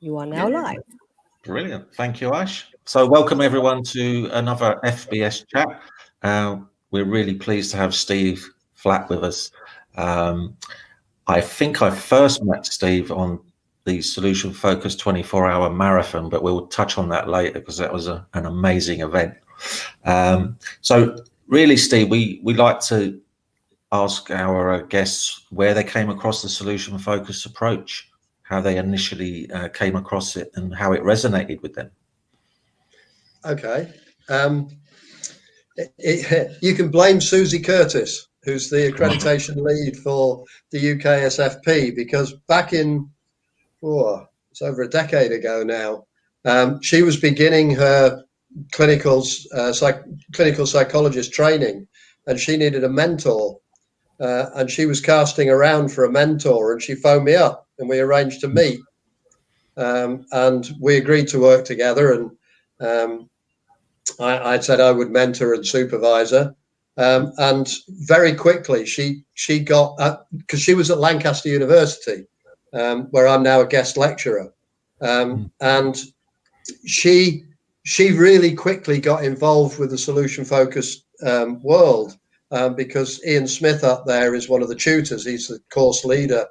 You are now live. Brilliant. Thank you, Ash. So welcome everyone to another FBS Chat. We're really pleased to have Steve Flatt with us. I think I first met Steve on the Solution Focused 24-hour marathon, but we'll touch on that later because that was an amazing event. So really, Steve, we like to ask our guests where they came across the Solution Focused approach, how they initially came across it and how it resonated with them. Okay. You can blame Susie Curtis, who's the accreditation lead for the UK SFP, because back in, it's over a decade ago now, she was beginning her clinical psychologist training, and she needed a mentor. And she was casting around for a mentor, and she phoned me up and we arranged to meet. And we agreed to work together, and I said I would mentor and supervise her. And very quickly she got, because she was at Lancaster University, where I'm now a guest lecturer. And she really quickly got involved with the solution focused world. Because Ian Smith up there is one of the tutors. He's the course leader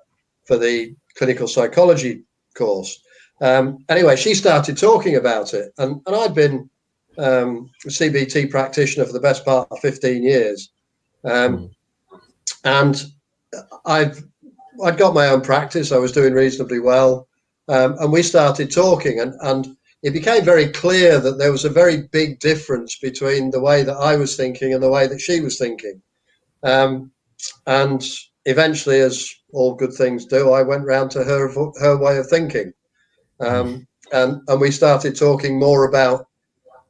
for the clinical psychology course. Anyway, she started talking about it, and I'd been a CBT practitioner for the best part of 15 years. And I'd got my own practice. I was doing reasonably well. And we started talking, and it became very clear that there was a very big difference between the way that I was thinking and the way that she was thinking. And eventually, as all good things do, I went round to her way of thinking. And we started talking more about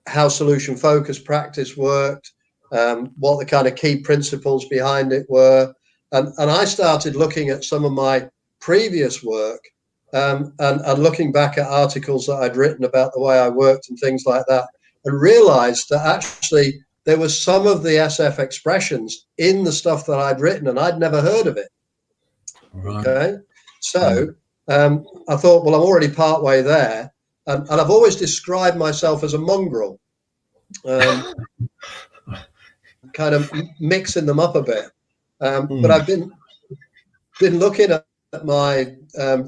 how solution focused practice worked, what the kind of key principles behind it were. And I started looking at some of my previous work, and looking back at articles that I'd written about the way I worked and things like that, and realized that actually there was some of the SF expressions in the stuff that I'd written, and I'd never heard of it. Right. Okay. So I thought, well, I'm already partway there. And I've always described myself as a mongrel, kind of mixing them up a bit. But I've been looking at my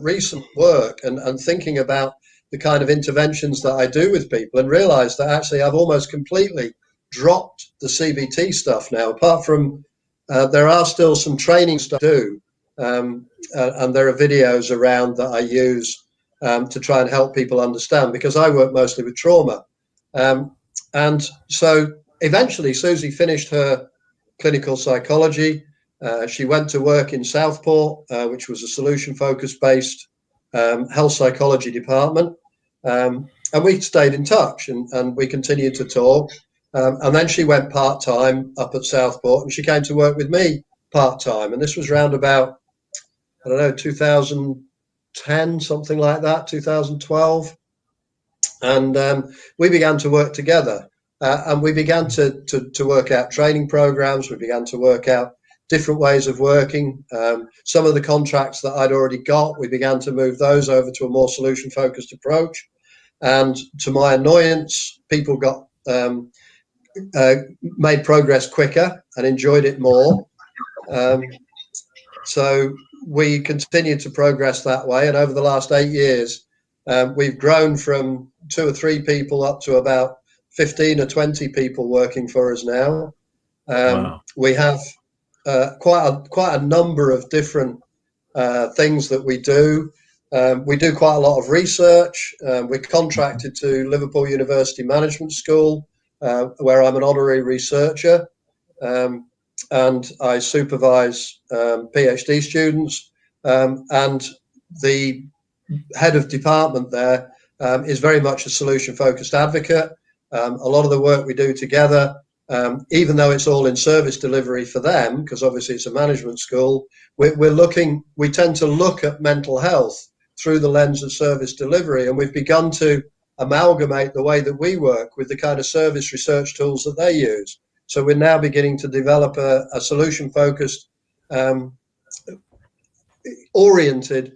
recent work and thinking about the kind of interventions that I do with people, and realized that actually I've almost completely dropped the CBT stuff now, apart from there are still some training stuff to do, and there are videos around that I use to try and help people understand, because I work mostly with trauma. And so eventually Susie finished her clinical psychology. She went to work in Southport, which was a solution focused based health psychology department. And we stayed in touch, and we continued to talk. And then she went part-time up at Southport, and she came to work with me part-time. And this was around about, 2010, something like that, 2012. And we began to work together, and we began to work out training programs. We began to work out different ways of working. Some of the contracts that I'd already got, we began to move those over to a more solution-focused approach. And to my annoyance, people got made progress quicker and enjoyed it more. So we continued to progress that way. And over the last 8 years, we've grown from 2 or 3 people up to about 15 or 20 people working for us now. Wow. We have quite a number of different things that we do. We do quite a lot of research. We're contracted to Liverpool University Management School, where I'm an honorary researcher, and I supervise PhD students. And the head of department there is very much a solution-focused advocate. A lot of the work we do together, even though it's all in service delivery for them, because obviously it's a management school, we tend to look at mental health through the lens of service delivery, and we've begun to amalgamate the way that we work with the kind of service research tools that they use. So we're now beginning to develop a solution-focused, oriented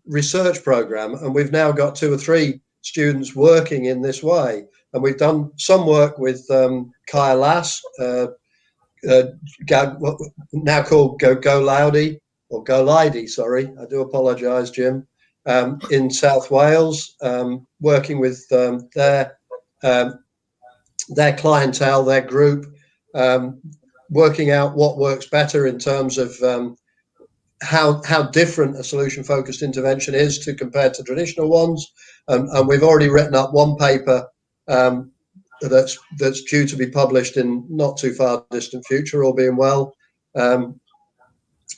research program, and we've now got 2 or 3 students working in this way. And we've done some work with Kaya Lass, now called Go Loudy, or Go Lidey, sorry, I do apologise, Jim, in South Wales, working with their clientele, their group, working out what works better in terms of how different a solution-focused intervention is compared to traditional ones. And we've already written up one paper that's due to be published in not too far distant future, all being well. And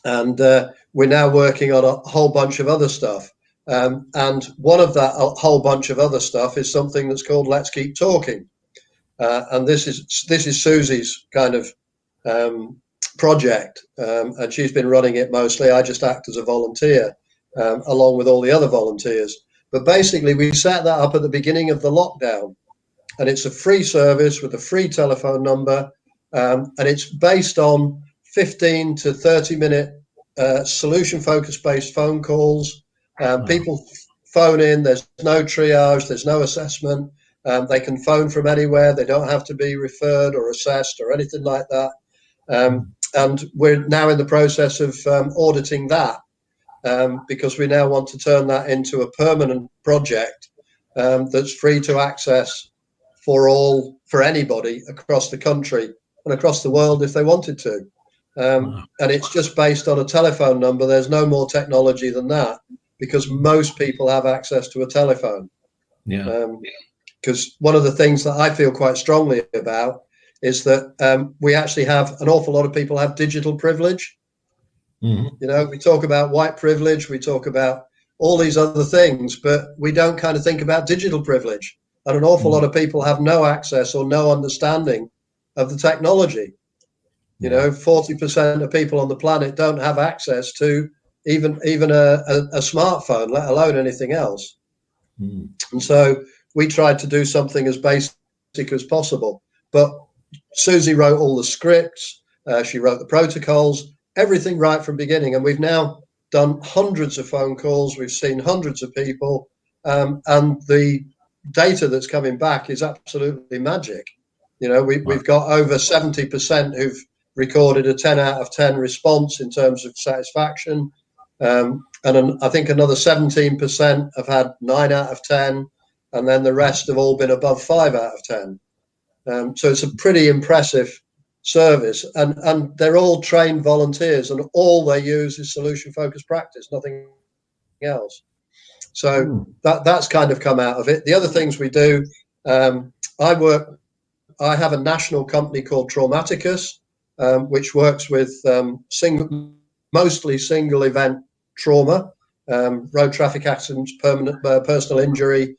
we're now working on a whole bunch of other stuff. And one of that whole bunch of other stuff is something that's called Let's Keep Talking. And this is Susie's kind of project, and she's been running it mostly. I just act as a volunteer along with all the other volunteers. But basically, we set that up at the beginning of the lockdown, and it's a free service with a free telephone number, and it's based on 15 to 30-minute solution-focused based phone calls. People phone in. There's no triage. There's no assessment. They can phone from anywhere. They don't have to be referred or assessed or anything like that. And we're now in the process of auditing that, because we now want to turn that into a permanent project that's free to access for anybody across the country and across the world if they wanted to. And it's just based on a telephone number. There's no more technology than that, because most people have access to a telephone. Yeah. Because one of the things that I feel quite strongly about is that we actually have an awful lot of people have digital privilege. Mm-hmm. You know, we talk about white privilege, we talk about all these other things, but we don't kind of think about digital privilege. And an awful lot of people have no access or no understanding of the technology. You know, 40% of people on the planet don't have access to even a smartphone, let alone anything else. And so we tried to do something as basic as possible. But Susie wrote all the scripts, she wrote the protocols, everything right from beginning. And we've now done hundreds of phone calls, we've seen hundreds of people, and the data that's coming back is absolutely magic. You know, we've got over 70% who've recorded a 10 out of 10 response in terms of satisfaction. And I think another 17% have had 9 out of 10, and then the rest have all been above 5 out of 10. So it's a pretty impressive service, and they're all trained volunteers, and all they use is solution-focused practice, nothing else. So that's kind of come out of it. The other things we do, I have a national company called Traumaticus, which works with mostly single event trauma, road traffic accidents, permanent personal injury,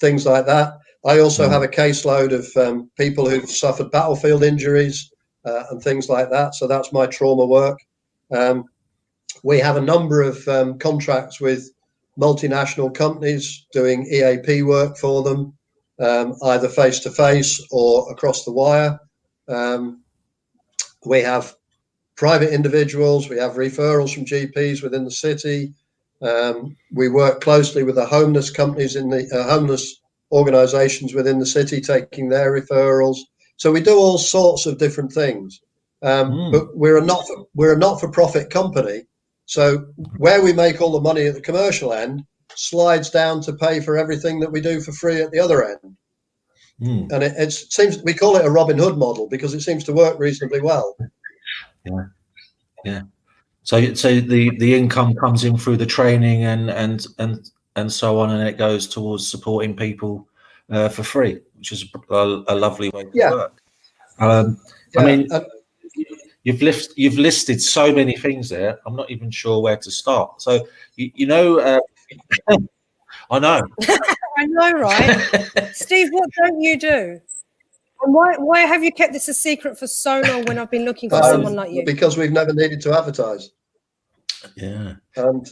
things like that. I also have a caseload of people who've suffered battlefield injuries and things like that. So that's my trauma work. We have a number of contracts with multinational companies doing EAP work for them, either face-to-face or across the wire. We have private individuals. We have referrals from GPs within the city. We work closely with the homeless companies in the homeless organisations within the city, taking their referrals. So we do all sorts of different things. But we're a not-for-profit company. So where we make all the money at the commercial end slides down to pay for everything that we do for free at the other end. And it seems, we call it a Robin Hood model because it seems to work reasonably well. Yeah. So the income comes in through the training and so on, and it goes towards supporting people for free, which is a lovely way to work. I mean, you've listed so many things there. I'm not even sure where to start. So you know, I know. I know, right? Steve, what don't you do? And why have you kept this a secret for so long when I've been looking for someone like you? Because we've never needed to advertise. Yeah. And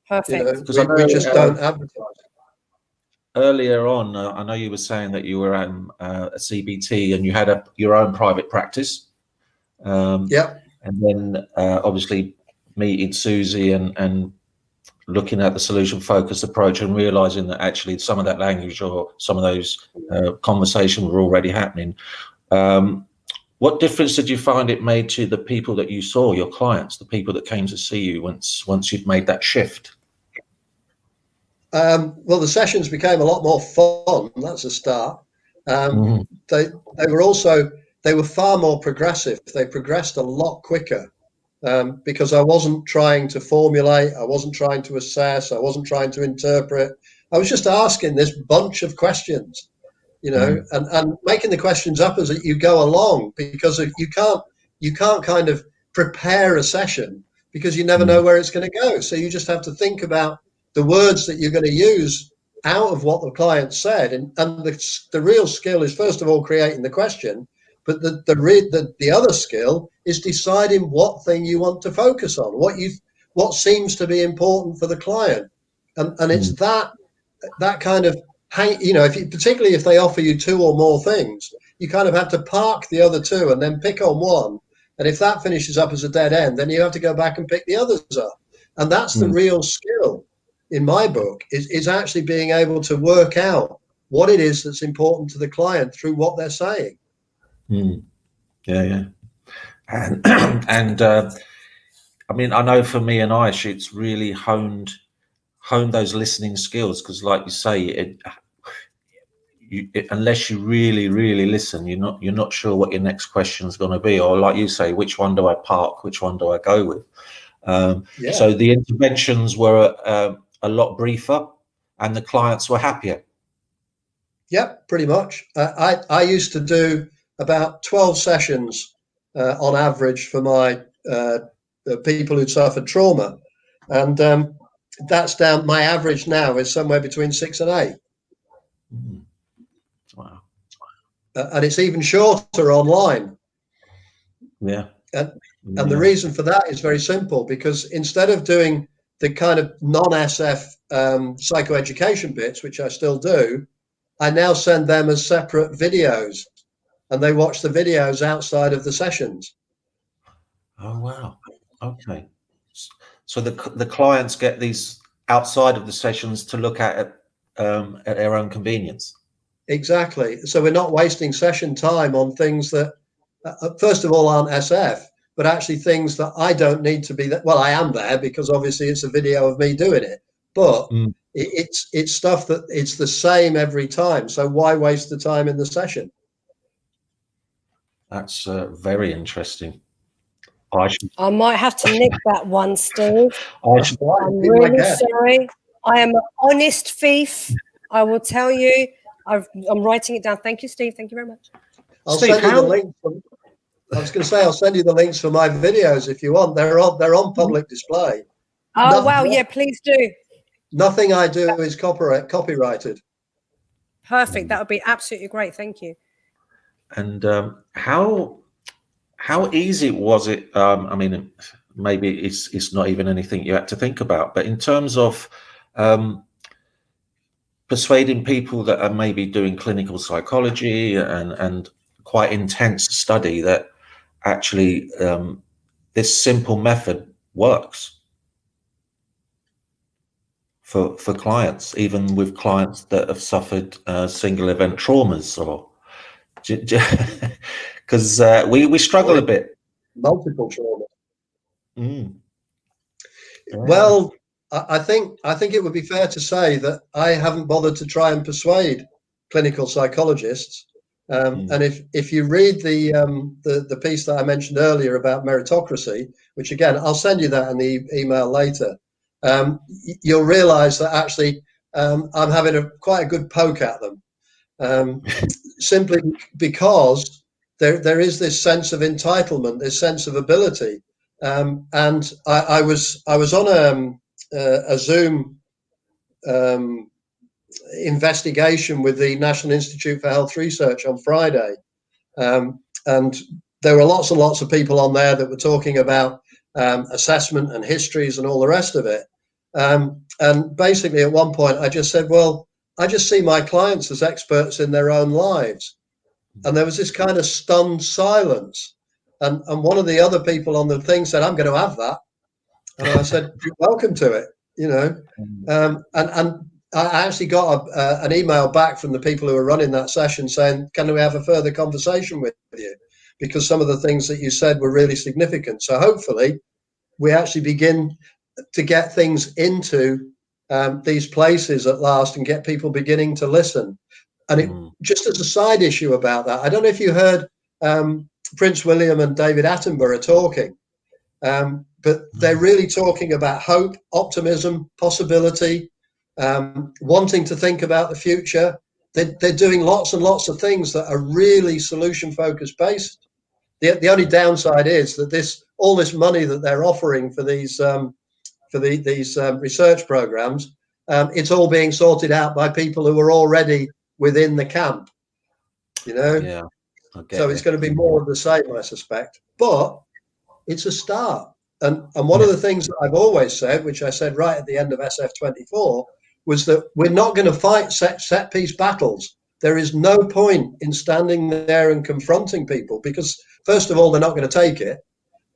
perfect. You know, we just don't advertise. Earlier on, I know you were saying that you were at a CBT and you had your own private practice. Yeah. And then obviously meeting Susie and looking at the solution focused approach and realizing that actually some of that language or some of those conversations were already happening. What difference did you find it made to the people that you saw, your clients, the people that came to see you once you'd made that shift? Well, the sessions became a lot more fun. That's a start. They were far more progressive. They progressed a lot quicker. Because I wasn't trying to formulate, I wasn't trying to assess, I wasn't trying to interpret. I was just asking this bunch of questions, and making the questions up as you go along, because you can't kind of prepare a session because you never know where it's going to go. So you just have to think about the words that you're going to use out of what the client said. And the real skill is, first of all, creating the question. But the other skill is deciding what thing you want to focus on, what seems to be important for the client, and it's that kind of particularly if they offer you two or more things, you kind of have to park the other two and then pick on one, and if that finishes up as a dead end, then you have to go back and pick the others up, and that's the real skill in my book is actually being able to work out what it is that's important to the client through what they're saying. Yeah. And I mean, I know for me and Aish, it's really honed those listening skills, because like you say, unless you really listen, you're not sure what your next question is going to be, or like you say, which one do I park, which one do I go with. So the interventions were a lot briefer and the clients were happier. Yep, pretty much. I used to do about 12 sessions on average for my people who'd suffered trauma, and that's down. My average now is somewhere between 6 and 8. Wow. And it's even shorter online. And the reason for that is very simple, because instead of doing the kind of non-SF psychoeducation bits, which I still do, I now send them as separate videos, and they watch the videos outside of the sessions. Oh, wow. Okay. So the clients get these outside of the sessions to look at their own convenience. Exactly. So we're not wasting session time on things that, first of all, aren't SF, but actually things that I don't need to be there. Well, I am there because obviously it's a video of me doing it, but it's stuff that it's the same every time. So why waste the time in the session? That's very interesting. I might have to nick that one, Steve. I'm really sorry. I am an honest thief. I will tell you. I'm writing it down. Thank you, Steve. Thank you very much. I'll send you the link. I was going to say I'll send you the links for my videos if you want. They're on public display. Oh wow! Yeah, please do. Nothing I do is copyrighted. Perfect. That would be absolutely great. Thank you. And how easy was it? I mean, maybe it's not even anything you had to think about, but in terms of persuading people that are maybe doing clinical psychology and quite intense study that actually this simple method works for clients, even with clients that have suffered single event traumas, or because we struggle a bit. Multiple trauma. Well, I think it would be fair to say that I haven't bothered to try and persuade clinical psychologists. And if you read the piece that I mentioned earlier about meritocracy, which again I'll send you that in the email later, you'll realise that actually I'm having quite a good poke at them, simply because there is this sense of entitlement, this sense of ability, and I was on a Zoom investigation with the National Institute for Health Research on Friday, and there were lots and lots of people on there that were talking about assessment and histories and all the rest of it, and basically at one point I just said, well, I just see my clients as experts in their own lives, and there was this kind of stunned silence, and one of the other people on the thing said, I'm going to have that. And I said, welcome to it, you know. And I actually got an email back from the people who were running that session saying, can we have a further conversation with you? Because some of the things that you said were really significant. So hopefully we actually begin to get things into these places at last and get people beginning to listen. And just as a side issue about that, I don't know if you heard Prince William and David Attenborough talking, but they're really talking about hope, optimism, possibility, wanting to think about the future. They're doing lots and lots of things that are really solution focused based. The only downside is that all this money that they're offering for these research programs, it's all being sorted out by people who are already within the camp, you know. Yeah. So it's going to be more of the same, I suspect. But it's a start. And one of the things that I've always said, which I said right at the end of SF24, was that we're not going to fight set piece battles. There is no point in standing there and confronting people because, first of all, they're not going to take it.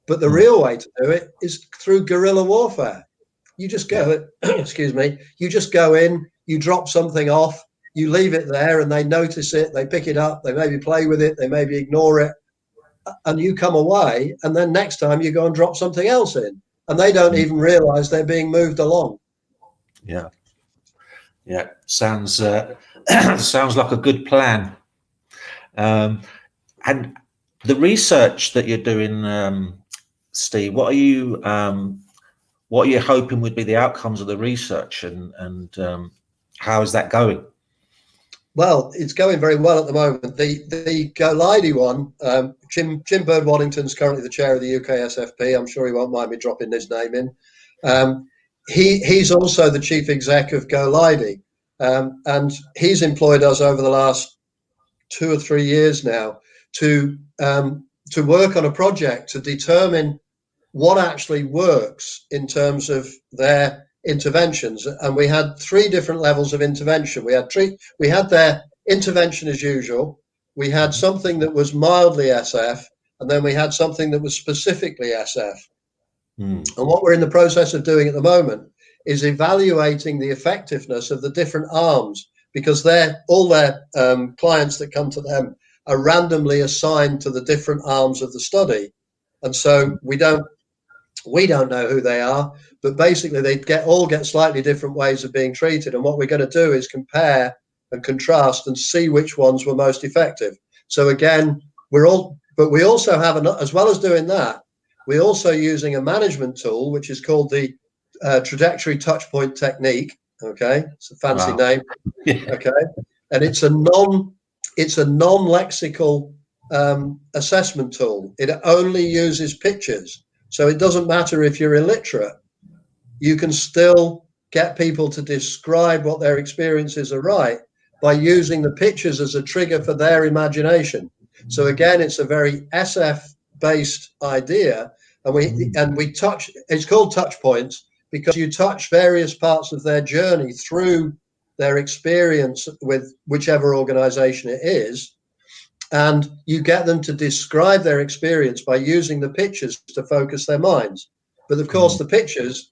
But the real way to do it is through guerrilla warfare. You just go, excuse me, you just go in, you drop something off, you leave it there and they notice it, they pick it up, they maybe play with it, they maybe ignore it, and you come away, and then next time you go and drop something else in, and they don't even realize they're being moved along. Yeah. Sounds sounds like a good plan. And the research that you're doing, Steve, what are you hoping would be the outcomes of the research, and how is that going? Well, it's going very well at the moment. The GoLidy one, Jim Bird-Waddington's currently the chair of the UK SFP. I'm sure he won't mind me dropping his name in. He's also the chief exec of GoLidy, and he's employed us over the last 2 or 3 years now to work on a project to determine what actually works in terms of their interventions. And we had 3 different levels of intervention. We had their intervention as usual, we had something that was mildly SF, and then we had something that was specifically SF. And what we're in the process of doing at the moment is evaluating the effectiveness of the different arms, because all their clients that come to them are randomly assigned to the different arms of the study. And so we don't know who they are, but basically they all get slightly different ways of being treated. And what we're going to do is compare and contrast and see which ones were most effective. So again, we also have, as well as doing that, we're also using a management tool, which is called the trajectory touchpoint technique. Okay. It's a fancy name. Okay. And it's a non-lexical assessment tool. It only uses pictures. So it doesn't matter if you're illiterate, you can still get people to describe what their experiences are right by using the pictures as a trigger for their imagination. So again, it's a very SF-based idea, and we touch. It's called touch points because you touch various parts of their journey through their experience with whichever organization it is. And you get them to describe their experience by using the pictures to focus their minds. But of course, the pictures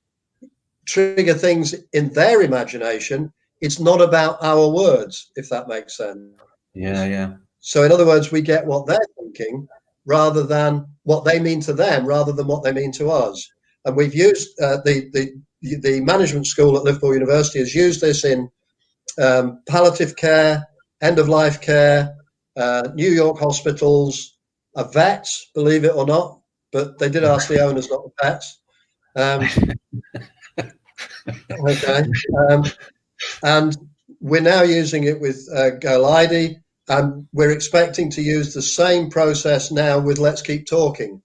trigger things in their imagination. It's not about our words, if that makes sense. Yeah. So in other words, we get what they're thinking rather than what they mean to them, rather than what they mean to us. And we've used the management school at Liverpool University has used this in palliative care, end-of-life care, New York hospitals, vets, believe it or not, but they did ask the owners, not the vets. Okay. And we're now using it with GoLidy, and we're expecting to use the same process now with Let's Keep Talking.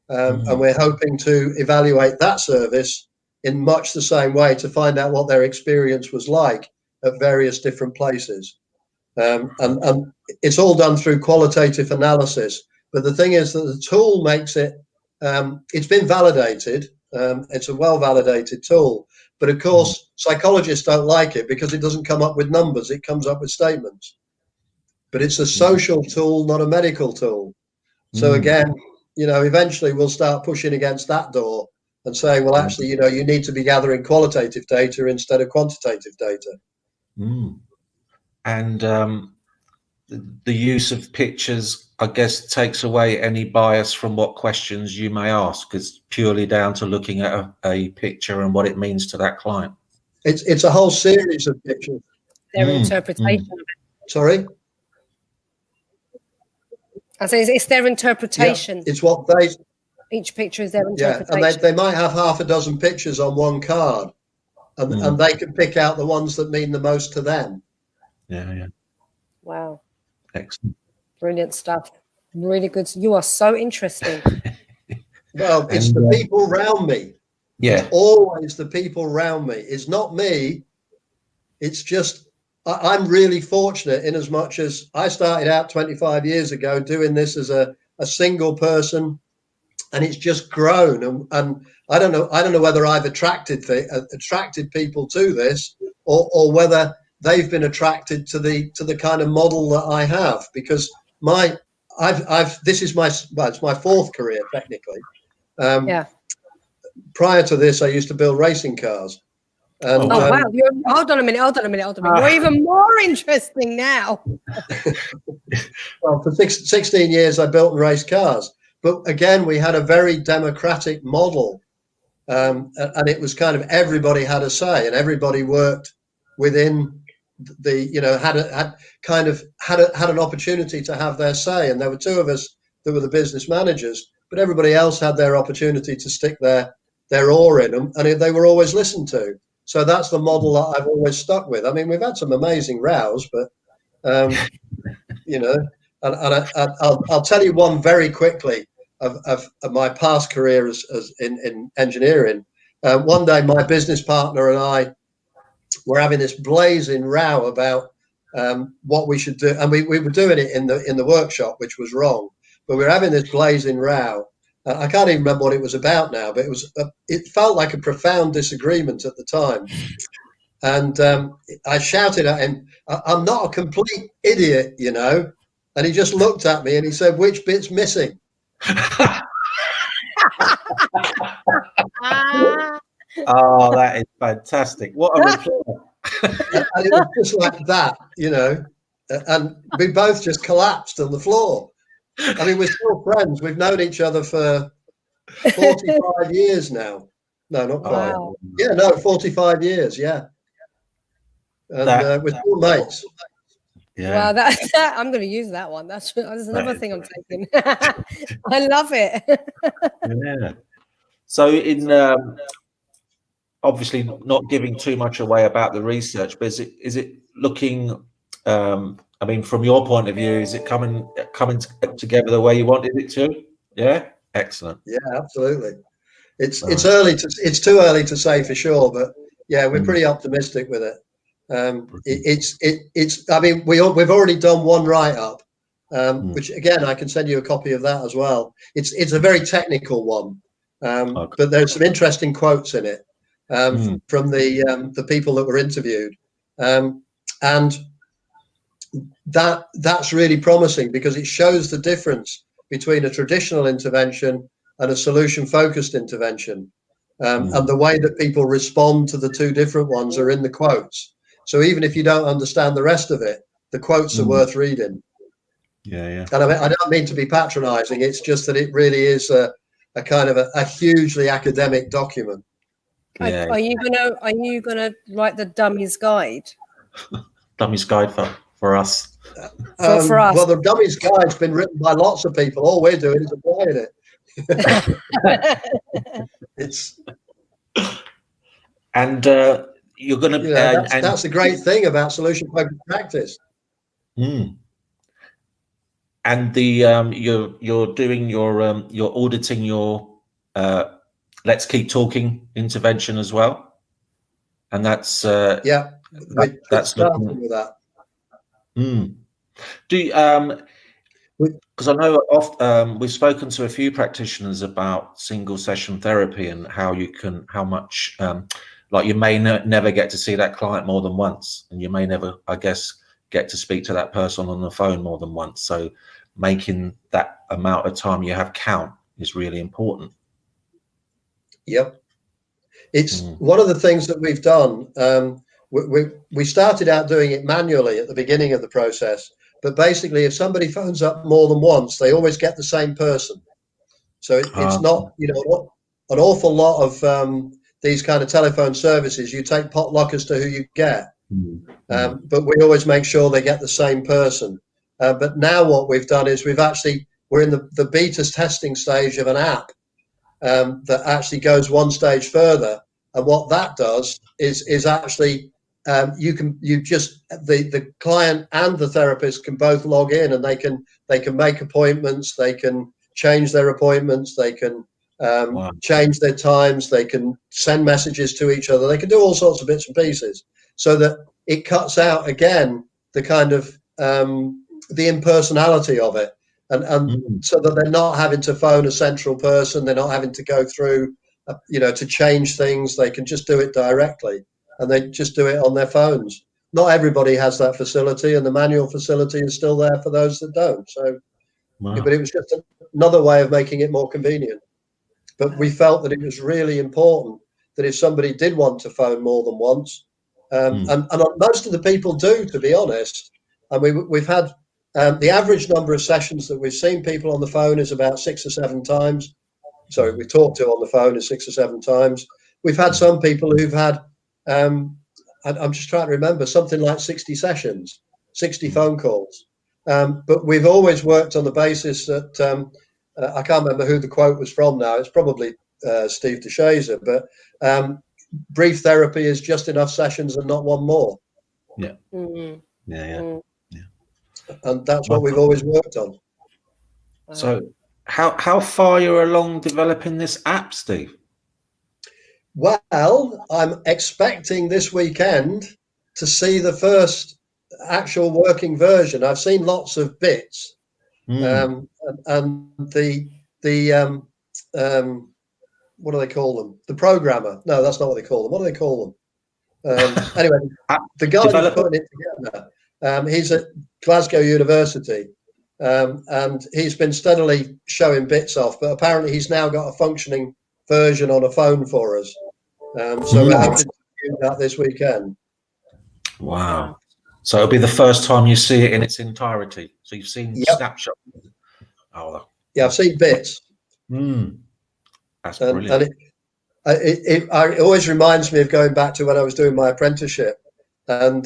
And we're hoping to evaluate that service in much the same way to find out what their experience was like at various different places. And it's all done through qualitative analysis. But the thing is that the tool makes it, it's been validated. It's a well-validated tool. But of course, psychologists don't like it because it doesn't come up with numbers. It comes up with statements. But it's a social tool, not a medical tool. So again, eventually we'll start pushing against that door and saying, well, actually, you need to be gathering qualitative data instead of quantitative data. And the use of pictures, I guess, takes away any bias from what questions you may ask. It's purely down to looking at a picture and what it means to that client. It's a whole series of pictures. Their interpretation of it. Sorry? I say it's their interpretation. Yeah, it's what they... Each picture is their interpretation. Yeah, and they might have half a dozen pictures on one card, and they can pick out the ones that mean the most to them. Yeah. Wow. Excellent. Brilliant stuff. Really good. You are so interesting. Well, it's the people around me. Yeah. It's always the people around me. It's not me. It's just, I'm really fortunate in as much as I started out 25 years ago doing this as a single person, and it's just grown. And I don't know whether I've attracted people to this, or whether they've been attracted to the kind of model that I have, because this is it's my fourth career technically. Prior to this, I used to build racing cars. And, wow! Hold on a minute. You're even more interesting now. Well, for 16 years, I built and raced cars. But again, we had a very democratic model, and it was kind of everybody had a say, and everybody worked within had an opportunity to have their say. And there were two of us that were the business managers, but everybody else had their opportunity to stick their oar in them, and they were always listened to. So that's the model that I've always stuck with. I mean, we've had some amazing rows, but and I'll tell you one very quickly of my past career as in engineering. One day, my business partner and I were having this blazing row about what we should do, and we were doing it in the workshop, which was wrong. But we were having this blazing row. I can't even remember what it was about now, but it felt like a profound disagreement at the time. And I shouted at him, "I'm not a complete idiot, you know." And he just looked at me and he said, "Which bit's missing?" Oh, that is fantastic. What a reply. And it was just like that, you know. And we both just collapsed on the floor. I mean, we're still friends. We've known each other for 45 years now. No, not quite. Wow. Yeah, no, 45 years, yeah. And we're still mates. Yeah. Wow, I'm going to use that one. That's another thing I'm taking. I love it. Yeah. So in obviously not giving too much away about the research, but is it looking? I mean, from your point of view, is it coming together the way you wanted it to? Yeah, excellent. Yeah, absolutely. It's too early to say for sure, but yeah, we're pretty optimistic with it. I mean, we've already done one write-up, which again I can send you a copy of that as well. It's a very technical one, but there's some interesting quotes in it from the people that were interviewed, and that's really promising because it shows the difference between a traditional intervention and a solution-focused intervention, and the way that people respond to the two different ones are in the quotes. So even if you don't understand the rest of it, the quotes are worth reading. Yeah. And I don't mean to be patronizing. It's just that it really is a kind of a hugely academic document. Yeah. Are you gonna write the Dummy's Guide? Dummy's Guide for us. For us. Well, the Dummy's Guide's been written by lots of people. All we're doing is applying it. It's and you're going to. That's the great thing about solution-focused practice. And the you're doing you're auditing your Let's Keep Talking intervention as well, and that's that's starting with that. Do you, because I know we've spoken to a few practitioners about single session therapy and how much like you may never get to see that client more than once, and you may never, I guess, get to speak to that person on the phone more than once. So making that amount of time you have count is really important. Yep. It's one of the things that we've done. We started out doing it manually at the beginning of the process, but basically if somebody phones up more than once, they always get the same person. So it's not, an awful lot of these kind of telephone services, you take potluck as to who you get, but we always make sure they get the same person. But now what we've done is we're in the beta testing stage of an app that actually goes one stage further. And what that does is actually the client and the therapist can both log in, and they can make appointments, they can change their appointments, they can change their times, they can send messages to each other, they can do all sorts of bits and pieces, so that it cuts out again the kind of the impersonality of it, and so that they're not having to phone a central person, they're not having to go through to change things. They can just do it directly, and they just do it on their phones. Not everybody has that facility, and the manual facility is still there for those that don't. So, but it was just another way of making it more convenient. But we felt that it was really important that if somebody did want to phone more than once, and most of the people do, to be honest. And we've had the average number of sessions that we've seen people on the phone is about 6 or 7 times. Sorry, we talked to on the phone is 6 or 7 times. We've had some people who've had, I'm just trying to remember, something like 60 sessions, 60 phone calls. But we've always worked on the basis that, I can't remember who the quote was from now. It's probably Steve DeShazer, but brief therapy is just enough sessions and not one more. Yeah. Yeah. And that's what we've always worked on. So how far you're along developing this app, Steve? Well, I'm expecting this weekend to see the first actual working version. I've seen lots of bits, and the what do they call them? The programmer? No, that's not what they call them. What do they call them? Anyway, the guy who's putting it together, he's at Glasgow University, and he's been steadily showing bits off. But apparently, he's now got a functioning version on a phone for us. So we're hoping to do that this weekend. Wow. So it'll be the first time you see it in its entirety. So you've seen snapshots. Oh, yeah, I've seen bits. That's brilliant. And it always reminds me of going back to when I was doing my apprenticeship. And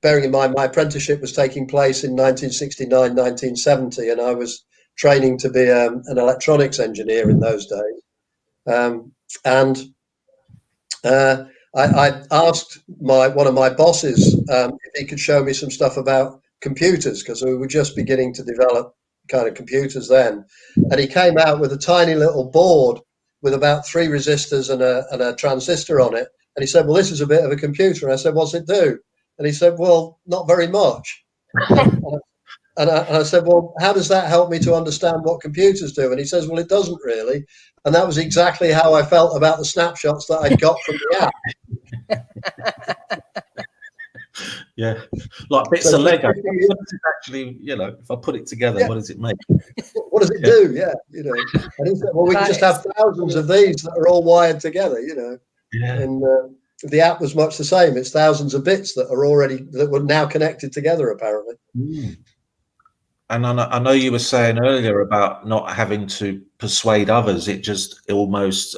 bearing in mind, my apprenticeship was taking place in 1969, 1970, and I was training to be an electronics engineer in those days. I asked one of my bosses if he could show me some stuff about computers, because we were just beginning to develop kind of computers then. And he came out with a tiny little board with about 3 resistors and a transistor on it. And he said, well, this is a bit of a computer. And I said, what's it do? And he said, well, not very much. And I said, well, how does that help me to understand what computers do? And he says, well, it doesn't really. And that was exactly how I felt about the snapshots that I got from the app. Yeah, like bits of Lego. What does it actually, if I put it together, what does it make? What does it do? Yeah, And he said, well, we can just have thousands of these that are all wired together, Yeah. And the app was much the same. It's thousands of bits that were now connected together, apparently. And I know you were saying earlier about not having to persuade others. It just almost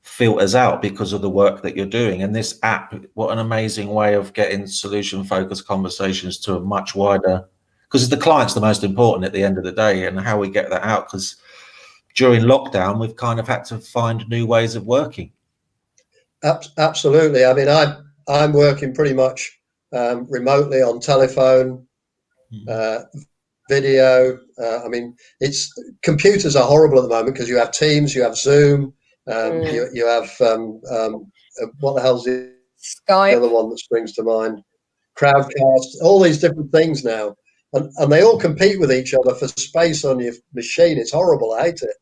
filters out because of the work that you're doing. And this app, what an amazing way of getting solution-focused conversations to a much wider, because the client's the most important at the end of the day, and how we get that out. Because during lockdown, we've kind of had to find new ways of working. Absolutely. I mean, I'm working pretty much remotely on telephone, video. I mean, computers are horrible at the moment because you have Teams, you have Zoom, you have what the hell's the other one that springs to mind? Crowdcast. All these different things now, and they all compete with each other for space on your machine. It's horrible. I hate it.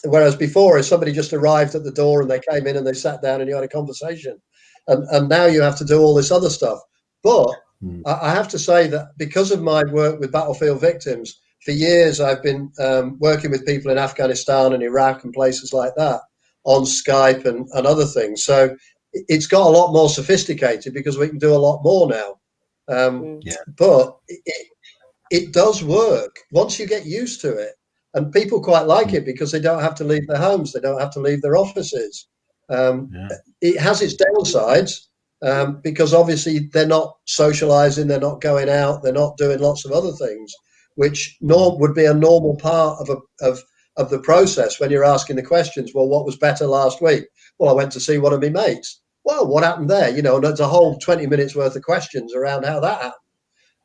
Whereas before, if somebody just arrived at the door and they came in and they sat down and you had a conversation, and now you have to do all this other stuff. But I have to say that because of my work with battlefield victims, for years I've been working with people in Afghanistan and Iraq and places like that on Skype and other things. So it's got a lot more sophisticated because we can do a lot more now. But it does work once you get used to it. And people quite like it because they don't have to leave their homes. They don't have to leave their offices. It has its downsides because obviously they're not socializing, they're not going out, they're not doing lots of other things, which would be a normal part of the process when you're asking the questions. Well, what was better last week? Well, I went to see one of my mates. Well, what happened there? You know, there's a whole 20 minutes worth of questions around how that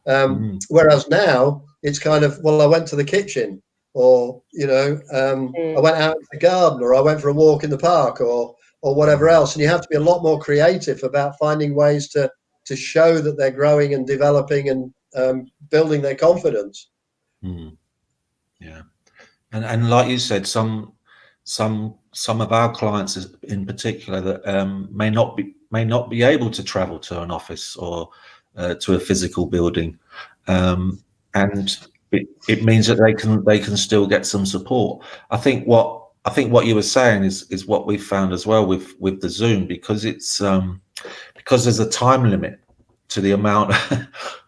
happened. Whereas now it's kind of, well, I went to the kitchen, or, you know, I went out to the garden, or I went for a walk in the park, or whatever else. And you have to be a lot more creative about finding ways to show that they're growing and developing and building their confidence. Yeah. And like you said, some of our clients in particular that may not be able to travel to an office or to a physical building, and it means that they can still get some support. I think what you were saying is what we've found as well with the Zoom, because it's because there's a time limit to the amount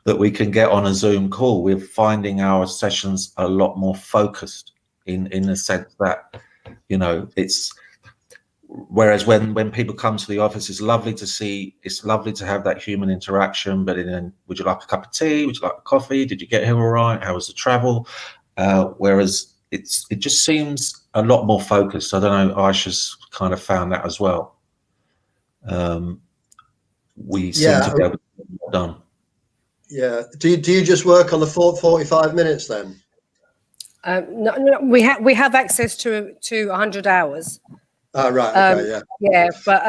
that we can get on a Zoom call. We're finding our sessions a lot more focused in the sense that, you know, it's, whereas when people come to the office, it's lovely to have that human interaction, but then, would you like a cup of tea? Would you like a coffee? Did you get here all right? How was the travel? Whereas it just seems a lot more focused. I don't know, Aisha's kind of found that as well. We seem to be able to get it done. Yeah. Do you just work on the 45 minutes then? No, we have access to 100 hours. Right. Okay. Yeah, but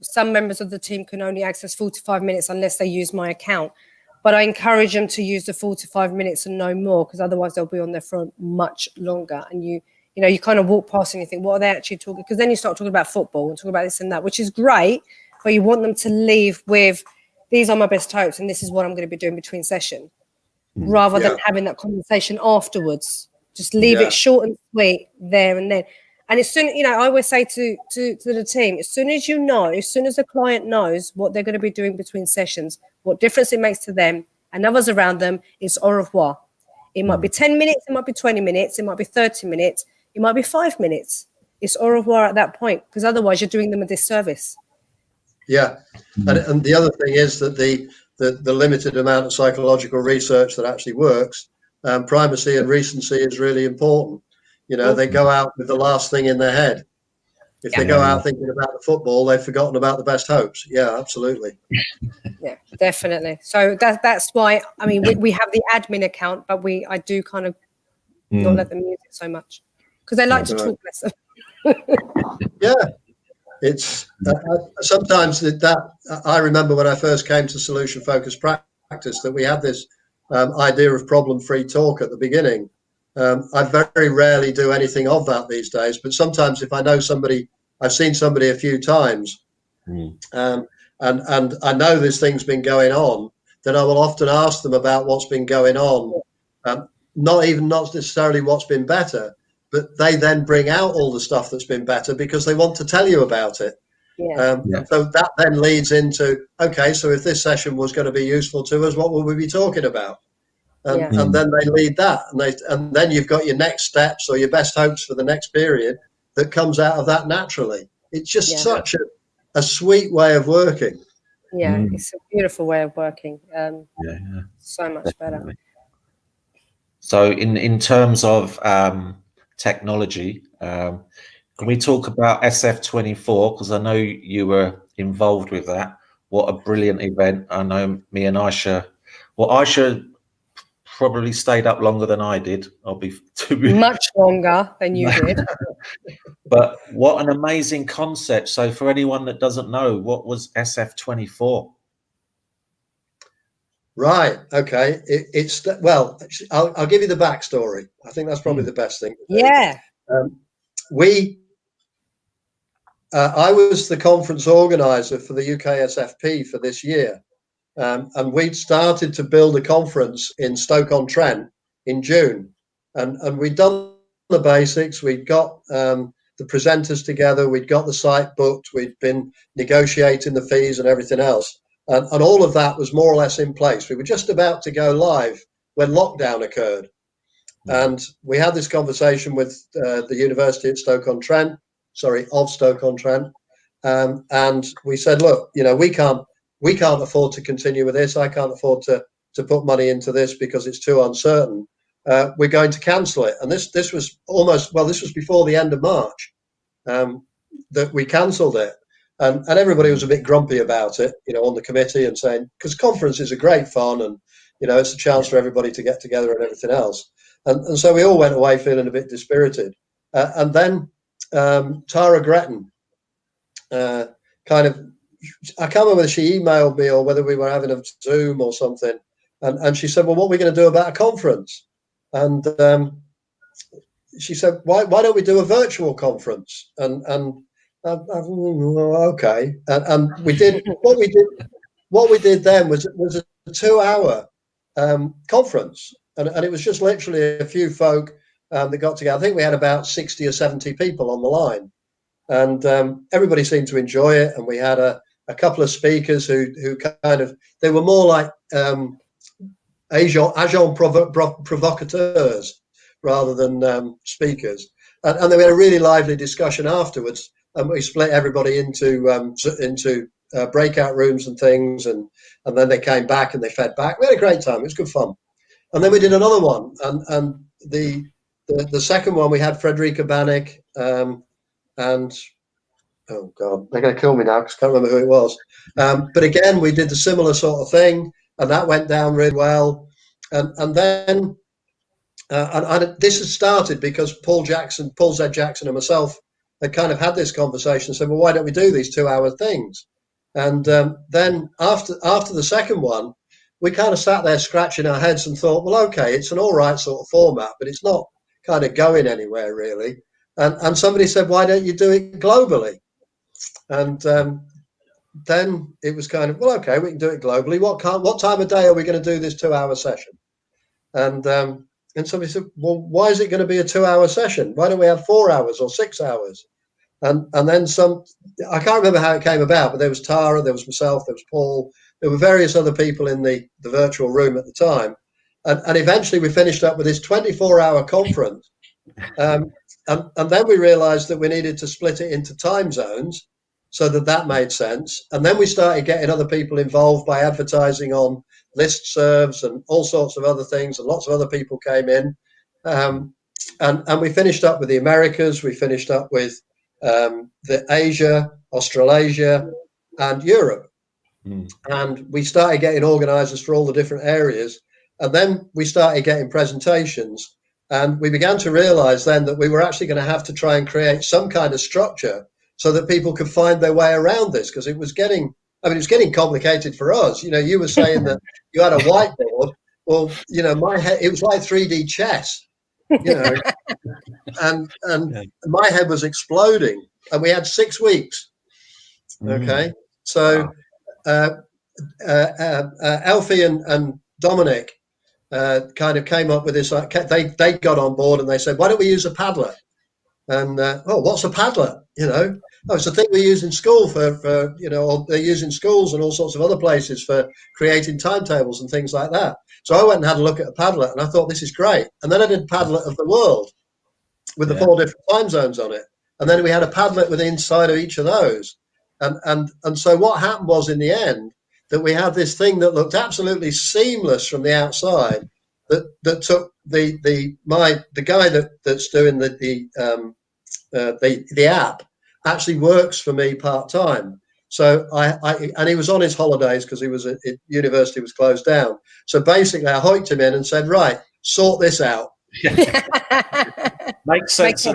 some members of the team can only access 45 minutes unless they use my account. But I encourage them to use the 45 minutes and no more, because otherwise they'll be on there for much longer. And you kind of walk past and you think, what are they actually talking? Because then you start talking about football and talking about this and that, which is great, but you want them to leave with, these are my best hopes and this is what I'm going to be doing between session, rather than having that conversation afterwards. Just leave it short and sweet there and then. And as soon, I always say to the team, as soon as the client knows what they're going to be doing between sessions, what difference it makes to them and others around them, it's au revoir. It might be 10 minutes, it might be 20 minutes, it might be 30 minutes, it might be 5 minutes. It's au revoir at that point, because otherwise you're doing them a disservice. Yeah. And the other thing is that the limited amount of psychological research that actually works, primacy and recency is really important. You know, they go out with the last thing in their head. If they go out thinking about the football, they've forgotten about the best hopes. Yeah, absolutely. Yeah, definitely. So that's why, I mean, we have the admin account, but I do kind of not let them use it so much because they like to talk less. Yeah, it's sometimes that I remember when I first came to solution focused practice that we had this idea of problem-free talk at the beginning. I very rarely do anything of that these days, but sometimes if I know somebody, I've seen somebody a few times, and I know this thing's been going on, then I will often ask them about what's been going on, not necessarily what's been better, but they then bring out all the stuff that's been better because they want to tell you about it. So that then leads into, okay, so if this session was going to be useful to us, what would we be talking about? And then they lead that, and then you've got your next steps or your best hopes for the next period that comes out of that naturally. It's just such a sweet way of working. Yeah, it's a beautiful way of working. So much Definitely better. So in terms of technology, can we talk about SF24? Because I know you were involved with that. What a brilliant event. I know me and Aisha probably stayed up longer than I did. Much longer than you did. But what an amazing concept. So for anyone that doesn't know, what was SF24? Right. Okay. I'll give you the backstory. I think that's probably the best thing. Yeah. I was the conference organizer for the UK SFP for this year. And we'd started to build a conference in Stoke-on-Trent in June. and we'd done the basics. We'd got the presenters together. We'd got the site booked. We'd been negotiating the fees and everything else. And all of that was more or less in place. We were just about to go live when lockdown occurred. And we had this conversation with the University at Stoke-on-Trent, of Stoke-on-Trent. And we said, look, we can't afford to continue with this. I can't afford to put money into this because it's too uncertain. We're going to cancel it. And this was this was before the end of March that we cancelled it. And everybody was a bit grumpy about it, on the committee, and saying, because conferences are great fun and, it's a chance for everybody to get together and everything else. And so we all went away feeling a bit dispirited. And then Tara Gretton I can't remember whether she emailed me or whether we were having a Zoom or something. And she said, well, what are we going to do about a conference? And she said, why don't we do a virtual conference? And okay. And we did what we did then was a 2-hour conference. And it was just literally a few folk that got together. I think we had about 60 or 70 people on the line. And everybody seemed to enjoy it. And we had a couple of speakers who they were more like agent provocateurs rather than speakers. And then we had a really lively discussion afterwards. And we split everybody into breakout rooms and things. And then they came back and they fed back. We had a great time. It was good fun. And then we did another one. And the second one, we had Frederica Bannick and oh God, they're going to kill me now because I can't remember who it was. But again, we did the similar sort of thing, and that went down really well. And then this had started because Paul Z. Jackson, and myself had kind of had this conversation and said, well, why don't we do these 2-hour things? And then after the second one, we kind of sat there scratching our heads and thought, well, okay, it's an all right sort of format, but it's not kind of going anywhere really. And somebody said, why don't you do it globally? And then it was kind of, well, okay, we can do it globally. What time of day are we going to do this 2-hour session? And somebody said, well, why is it going to be a 2-hour session? Why don't we have 4 hours or 6 hours? And then I can't remember how it came about, but there was Tara, there was myself, there was Paul, there were various other people in the virtual room at the time. And eventually we finished up with this 24-hour conference. And then we realized that we needed to split it into time zones so that made sense. And then we started getting other people involved by advertising on listservs and all sorts of other things. And lots of other people came in. And we finished up with the Americas. We finished up with the Asia, Australasia, and Europe. And we started getting organizers for all the different areas. And then we started getting presentations. And we began to realize then that we were actually going to have to try and create some kind of structure so that people could find their way around this, because it was getting complicated for us. You were saying that you had a whiteboard. Well, my head, it was like 3D chess, and my head was exploding. And we had 6 weeks. Okay. So Alfie and Dominic kind of came up with this. They got on board and they said, why don't we use a Padlet? And what's a Padlet? It's a thing we use in school for or they use in schools and all sorts of other places for creating timetables and things like that. So I went and had a look at a Padlet and I thought, this is great. And then I did Padlet of the world with the 4 different time zones on it. And then we had a Padlet with inside of each of those. And so what happened was, in the end, that we had this thing that looked absolutely seamless from the outside that took the guy that's doing the app actually works for me part-time. So and he was on his holidays because he was at university was closed down. So basically I hoiked him in and said, right, sort this out. Makes sense.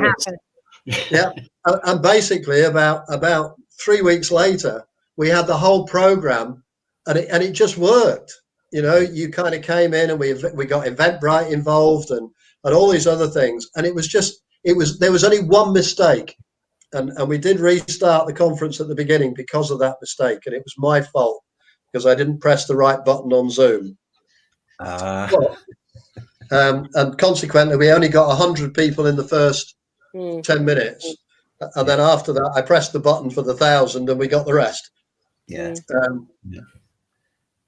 Yeah. And basically about 3 weeks later, we had the whole program and it just worked. You kind of came in and we got Eventbrite involved and all these other things. And there was only one mistake. And we did restart the conference at the beginning because of that mistake. And it was my fault because I didn't press the right button on Zoom. And consequently, we only got 100 people in the first 10 minutes. And then after that, I pressed the button for the 1,000 and we got the rest. Yeah.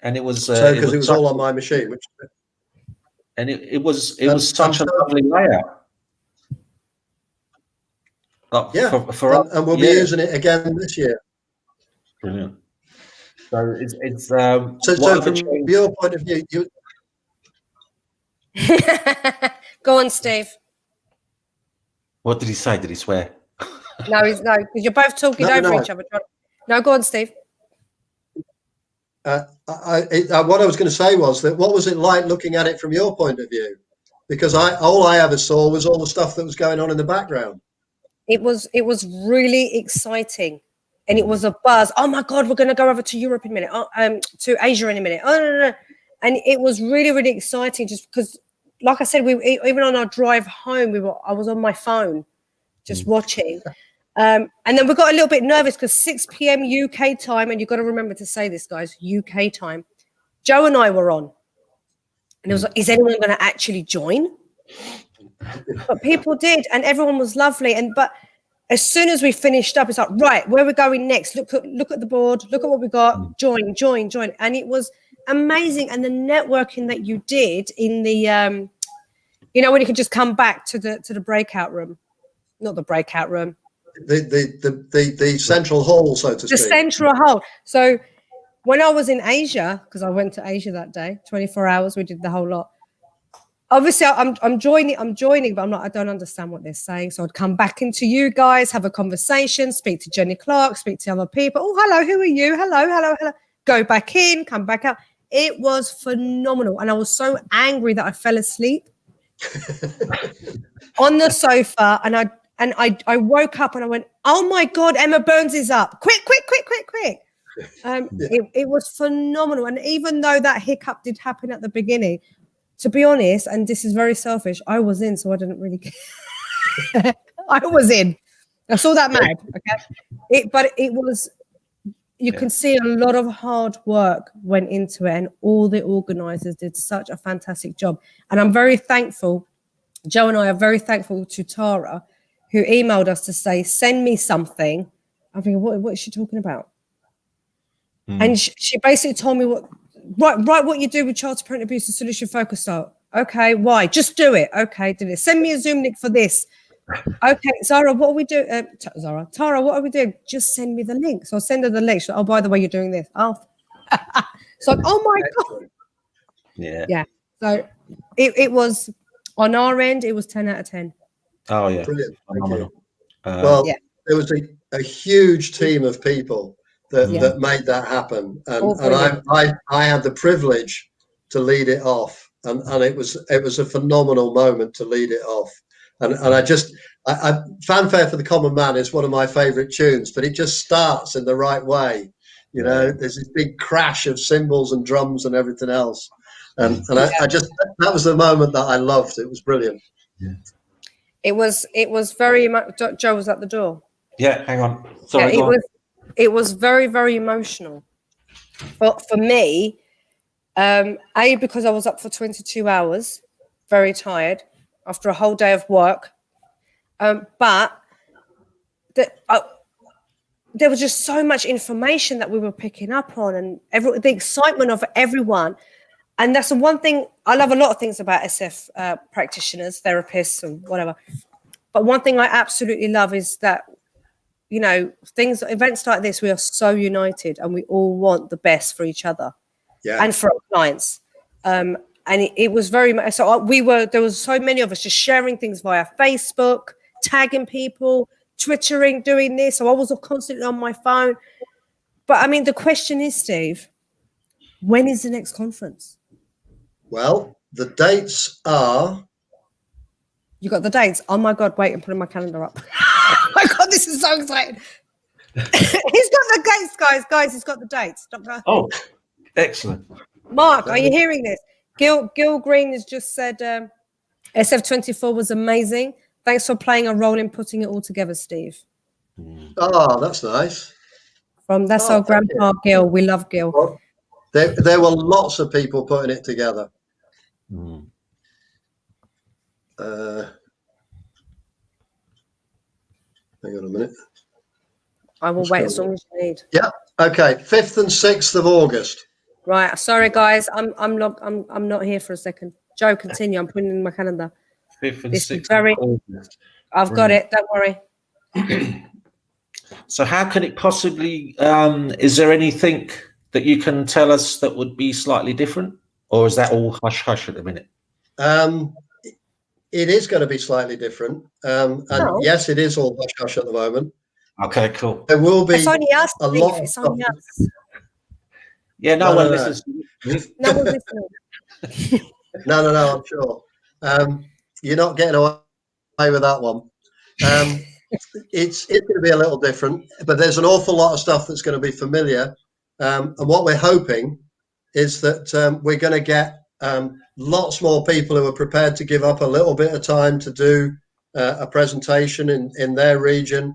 And it was because it was all on my machine. It was such a lovely layout. And we'll be using it again this year. Brilliant. So it's so from your point of view, you go on, Steve. What did he say? Did he swear? No, because you're both talking over each other. No, go on, Steve. What I was going to say was that what was it like looking at it from your point of view? Because all I ever saw was all the stuff that was going on in the background. It was really exciting, and it was a buzz. Oh my God, we're going to go over to Europe in a minute. To Asia in a minute. Oh no. And it was really, really exciting, just because, like I said, even on our drive home, I was on my phone, just watching. And then we got a little bit nervous because 6 p.m. UK time, and you've got to remember to say this, guys, UK time. Joe and I were on, and it was like, is anyone going to actually join? But people did, and everyone was lovely. But as soon as we finished up, it's like, right, where we're going next? Look at the board. Look at what we got. Join. And it was amazing. And the networking that you did in the, when you could just come back to the breakout room, not the breakout room. The central hall, so to speak. The central hall. So when I was in Asia, because I went to Asia that day, 24 hours, we did the whole lot. Obviously, I'm joining, but I'm not. I don't understand what they're saying. So I'd come back into you guys, have a conversation, speak to Jenny Clark, speak to other people. Oh, hello, who are you? Hello. Go back in, come back out. It was phenomenal, and I was so angry that I fell asleep on the sofa, and I woke up and I went, oh my God, Emma Burns is up. Quick. It was phenomenal. And even though that hiccup did happen at the beginning, to be honest, and this is very selfish, I was in, so I didn't really care. I was in. I saw that mad, okay? But it was, you can see a lot of hard work went into it, and all the organisers did such a fantastic job. And I'm very thankful, Joe and I are very thankful to Tara, who emailed us to say, send me something. I'm thinking, what is she talking about? And she basically told me write what you do with child parent abuse and solution focus. So, okay, why? Just do it. Okay, did it. Send me a Zoom link for this. Okay, Tara, what are we doing? Tara, what are we doing? Just send me the link. So I'll send her the link. So, oh, by the way, you're doing this. Oh, so oh my God. Yeah. So it was, on our end, it was 10 out of 10. Oh yeah, brilliant. There was a huge team of people that made that happen, and I had the privilege to lead it off, and it was a phenomenal moment to lead it off, and I Fanfare for the Common Man is one of my favorite tunes, but it just starts in the right way. There's this big crash of cymbals and drums and everything else, and I just, that was the moment that I loved. It was brilliant. It was very much. Joe was at the door. Yeah, hang on. Sorry, it was very, very emotional. But for me, because I was up for 22 hours, very tired after a whole day of work. But there was just so much information that we were picking up on, and the excitement of everyone. And that's the one thing, I love a lot of things about SF practitioners, therapists, and whatever. But one thing I absolutely love is that, events like this, we are so united, and we all want the best for each other and for our clients. And it was very much, so there was so many of us just sharing things via Facebook, tagging people, Twittering, doing this. So I was constantly on my phone. But I mean, the question is, Steve, when is the next conference? Well, the dates are. You got the dates? Oh my God, wait, I'm putting my calendar up. Oh my God, this is so exciting. He's got the dates, guys, he's got the dates. Oh, excellent. Mark, are you hearing this? Gil Green has just said SF24 was amazing. Thanks for playing a role in putting it all together, Steve. Oh, that's nice. That's our grandpa, Gil. We love Gil. Well, there were lots of people putting it together. Hang on a minute. I will wait as long as you need. Yeah. Okay. 5th and 6th of August. Right. Sorry, guys. I'm not here for a second. Joe, continue. I'm putting it in my calendar. 5th and This is 6th very. of August. I've got it. Don't worry. So how can it possibly, is there anything that you can tell us that would be slightly different, or is that all hush hush at the minute? It is going to be slightly different. And yes, it is all hush hush at the moment. Okay, cool. There will be It's only us, a Steve. lot of It's only stuff. us. Yeah, no one listens to me. No one's listening. No, I'm sure. You're not getting away with that one. It's going to be a little different, but there's an awful lot of stuff that's going to be familiar. And what we're hoping is that we're going to get lots more people who are prepared to give up a little bit of time to do a presentation in their region.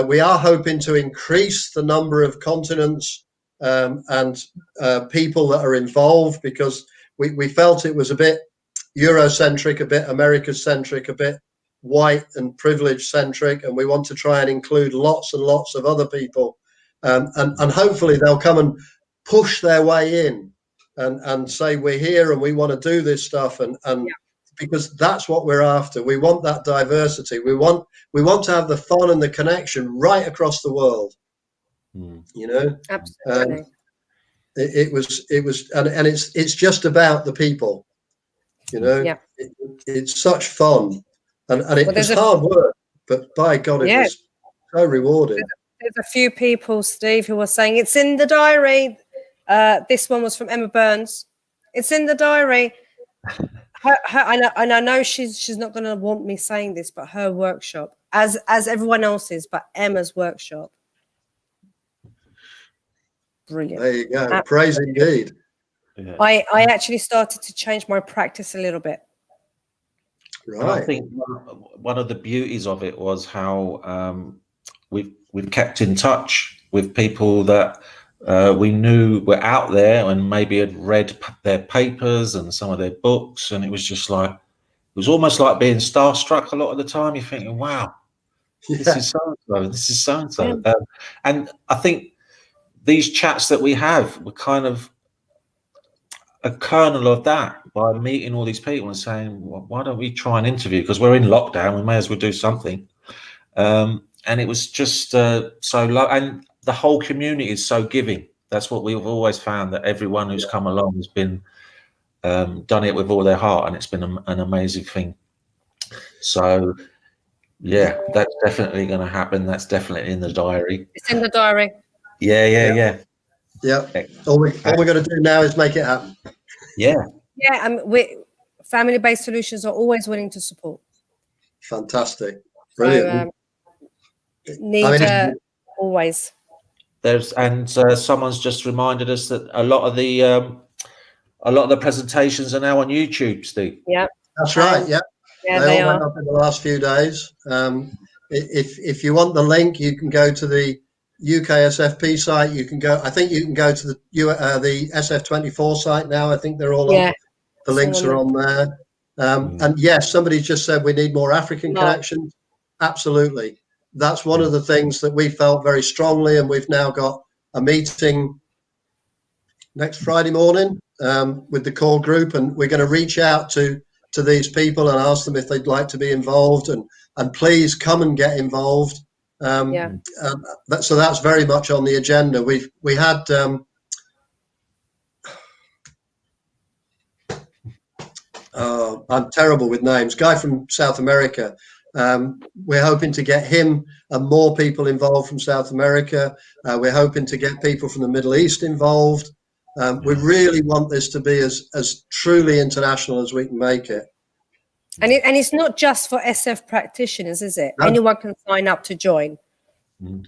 We are hoping to increase the number of continents and people that are involved, because we felt it was a bit Eurocentric, a bit America-centric, a bit white and privilege-centric, and we want to try and include lots and lots of other people. And hopefully they'll come and push their way in and say, we're here and we want to do this stuff. And because that's what we're after. We want that diversity. We want to have the fun and the connection right across the world. You know, Absolutely. It was, and it's just about the people. You know, it's such fun, and it was hard work, but by God, it was so rewarding. There's a few people, Steve, who are saying it's in the diary. This one was from Emma Burns. It's in the diary. And I know she's not going to want me saying this, but her workshop, as everyone else's, but Emma's workshop, brilliant. There you go. Praise indeed. Yeah. I actually started to change my practice a little bit. Right. And I think one of the beauties of it was how we've kept in touch with people that we knew were out there and maybe had read their papers and some of their books, and it was just like, it was almost like being starstruck a lot of the time. You're thinking, wow, this is so-and-so, this is so-and-so. And I think these chats that we have were kind of a kernel of that, by meeting all these people and saying, well, why don't we try and interview? Because we're in lockdown, we may as well do something. And it was just so low, and the whole community is so giving. That's what we've always found, that everyone who's come along has been done it with all their heart, and it's been an amazing thing. So yeah, that's definitely going to happen. That's definitely in the diary. It's in the diary. Yeah. All we're going to do now is make it happen. Yeah, family-based solutions are always willing to support. Fantastic, brilliant. So, always. Someone's just reminded us that a lot of the presentations are now on YouTube, Steve. Yeah, that's right. Yeah, they all went up in the last few days. If you want the link, you can go to the UKSFP site. You can go. I think you can go to the SF24 site now. I think they're all on. The links are on there. And yes, somebody just said we need more African connections. Absolutely. That's one of the things that we felt very strongly, and we've now got a meeting next Friday morning with the core group, and we're going to reach out to these people and ask them if they'd like to be involved, and please come and get involved. So that's very much on the agenda. We had I'm terrible with names. Guy from South America. We're hoping to get him and more people involved from South America. We're hoping to get people from the Middle East involved. We really want this to be as truly international as we can make it. And it's not just for SF practitioners, is it? No. Anyone can sign up to join.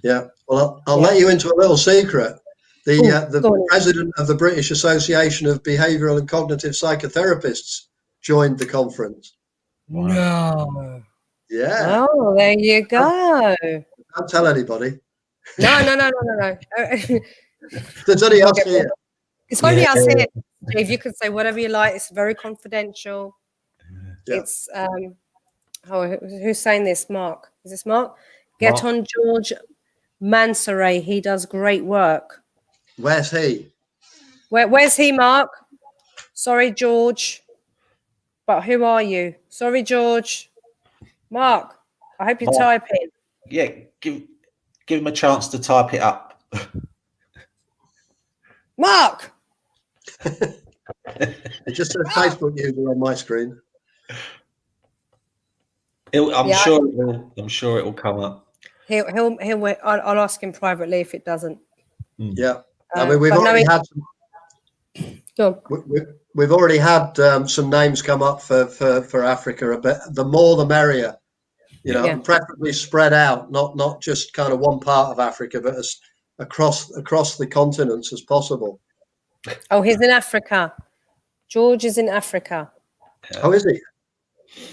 Yeah. Well, I'll let you into a little secret. The president of the British Association of Behavioural and Cognitive Psychotherapists joined the conference. No. Yeah. Oh, there you go. Don't tell anybody. No. There's only us here. It's only us here. If you can say whatever you like, it's very confidential. Yeah. It's Oh, who's saying this? Mark. Is this Mark? Get Mark? on George Mansoray. He does great work. Where's he? Where's he, Mark? Sorry, George. But who are you? Sorry, George. Mark, I hope you're Mark. typing. Yeah, give him a chance to type it up. Mark! It just says Facebook user on my screen. I'm sure it will come up. I'll ask him privately if it doesn't. Yeah. I mean, we've already had we've already had some names come up for Africa. A bit, the more the merrier, you know, and preferably spread out, not just kind of one part of Africa, but as across the continents as possible. Oh, he's in Africa. George is in Africa. Oh, is he?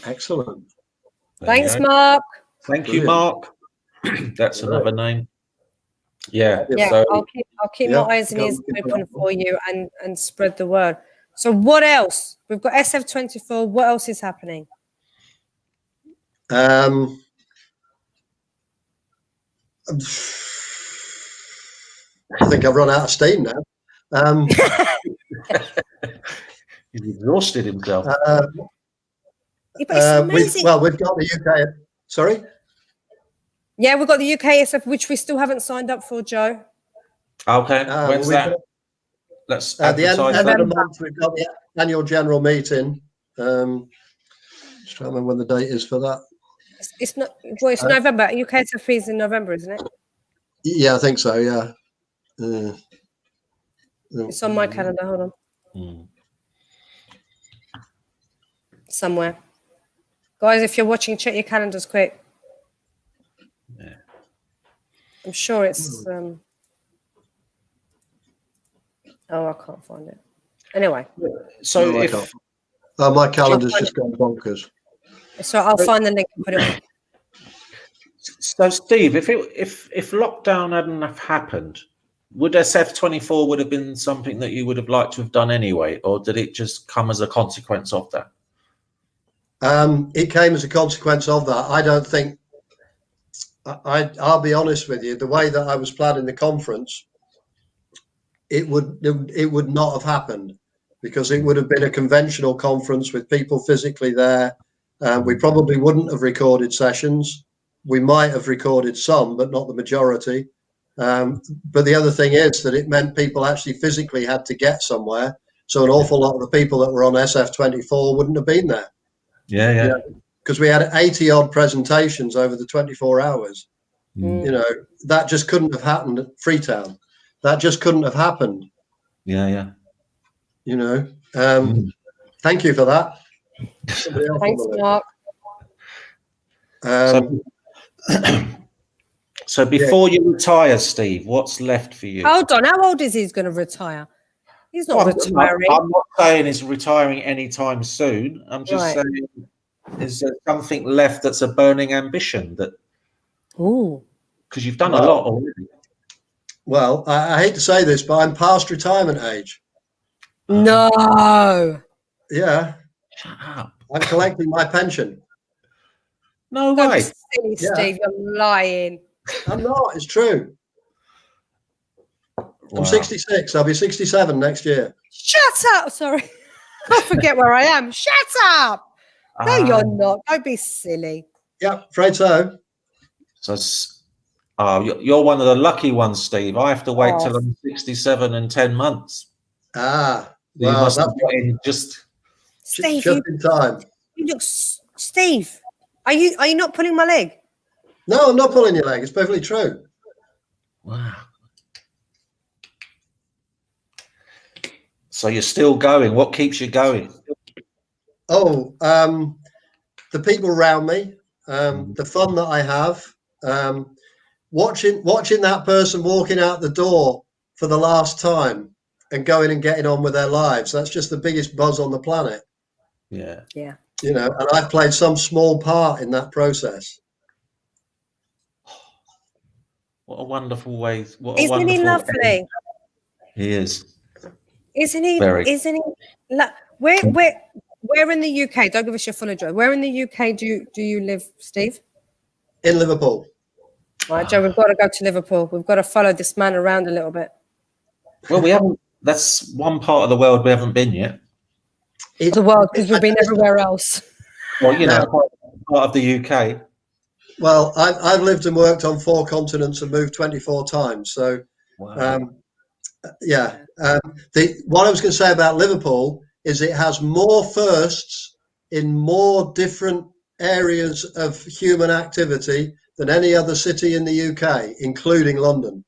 Excellent. Thanks, Mark. Thank you, Mark. That's another name. Yeah. Yeah, So, I'll keep my eyes and ears open for you and spread the word. So what else? We've got SF24. What else is happening? I think I've run out of steam now. He's exhausted himself. We've got the UK. Sorry? Yeah, we've got the UK SF, which we still haven't signed up for, Joe. Okay. When's that? Let's at the end of advertise the month, we've got the annual general meeting. Just trying to remember when the date is for that. It's not. Well, it's November. UK SF is in November, isn't it? Yeah, I think so. Yeah. It's on my calendar. Hold on. Somewhere. Guys, if you're watching, check your calendars quick. Yeah. I'm sure it's... Oh, I can't find it. Anyway. So my calendar's just gone bonkers. So I'll find the link and put it on. So, Steve, if lockdown hadn't have happened, would SF24 would have been something that you would have liked to have done anyway, or did it just come as a consequence of that? It came as a consequence of that. I don't think. I'll be honest with you. The way that I was planning the conference, it would not have happened, because it would have been a conventional conference with people physically there. We probably wouldn't have recorded sessions. We might have recorded some, but not the majority. But the other thing is that it meant people actually physically had to get somewhere. So an awful lot of the people that were on SF24 wouldn't have been there. Yeah. Because we had 80 odd presentations over the 24 hours. You know, that just couldn't have happened at Freetown. That just couldn't have happened. Yeah. You know, thank you for that. Thanks, Mark. So before you retire, Steve, what's left for you? Hold on. How old is he going to retire? He's not retiring. I'm not saying he's retiring anytime soon. I'm just saying, is there something left that's a burning ambition? Because you've done a lot already. Well, I hate to say this, but I'm past retirement age. No. Yeah. Shut up. I'm collecting my pension. No Don't way. be silly, Steve. You're lying. I'm not. It's true. Wow. I'm 66. I'll be 67 next year. Shut up. Sorry. I forget where I am. Shut up. No, you're not. Don't be silly. Yeah, afraid so. So, you're one of the lucky ones, Steve. I have to wait till I'm 67 and 10 months. Well, you must have got in just in time. You look, Steve. Are you not pulling my leg? No, I'm not pulling your leg. It's perfectly true. Wow. So you're still going. What keeps you going? Oh, the people around me, the fun that I have, watching that person walking out the door for the last time and going and getting on with their lives. That's just the biggest buzz on the planet. Yeah. You know, and I've played some small part in that process. What a wonderful way! Isn't he lovely? He is. Isn't he? Very. Isn't he? Where where in the UK? Don't give us your full address. Where in the UK do you live, Steve? In Liverpool. All right, Joe. We've got to go to Liverpool. We've got to follow this man around a little bit. Well, we haven't. That's one part of the world we haven't been yet. The world, because we've been everywhere else. Well, you know, part of the UK. Well, I've lived and worked on 4 continents and moved 24 times. So, Wow. yeah. What I was going to say about Liverpool is it has more firsts in more different areas of human activity than any other city in the UK, including London.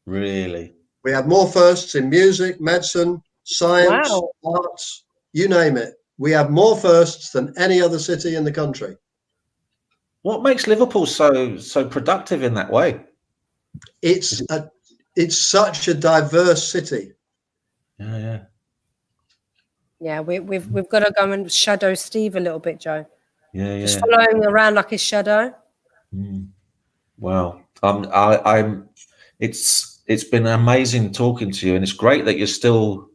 Really? We have more firsts in music, medicine, science, Wow. arts, you name it. We have more firsts than any other city in the country. What makes Liverpool so productive in that way? It's such a diverse city. Yeah. Yeah, we've got to go and shadow Steve a little bit, Joe. Yeah. Just following around like his shadow. Wow. I'm. It's been amazing talking to you, and it's great that you still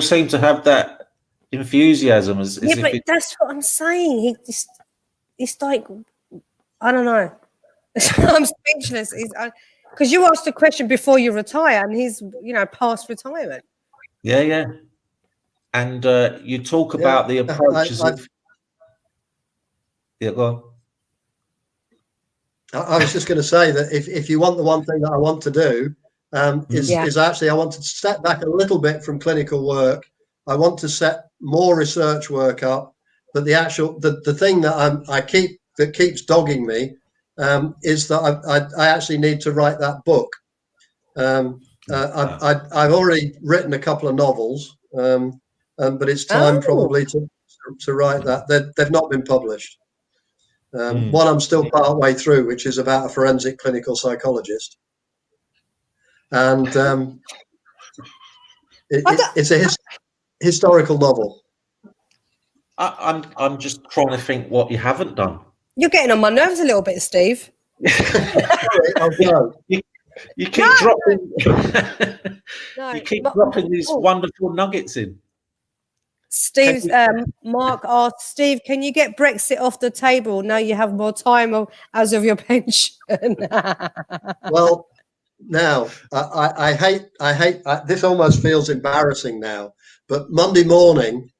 seem to have that enthusiasm. As Yeah, if but that's what I'm saying. It's like, I don't know. I'm speechless. Because you asked a question before you retire, and he's past retirement. Yeah. And you talk about the approaches of. Yeah, go on. I was just going to say that if you want the one thing that I want to do is actually I want to step back a little bit from clinical work. I want to set more research work up, but the thing that keeps dogging me is that I actually need to write that book. I've already written a couple of novels, but it's time probably to write that. They've not been published. One I'm still part way through, which is about a forensic clinical psychologist, and it's a historical novel. I'm just trying to think what you haven't done. You're getting on my nerves a little bit, Steve. You keep dropping. You keep dropping these wonderful nuggets in. Steve's Mark asked, Steve, can you get Brexit off the table now you have more time as of your pension? Well, now I hate this almost feels embarrassing now, but Monday morning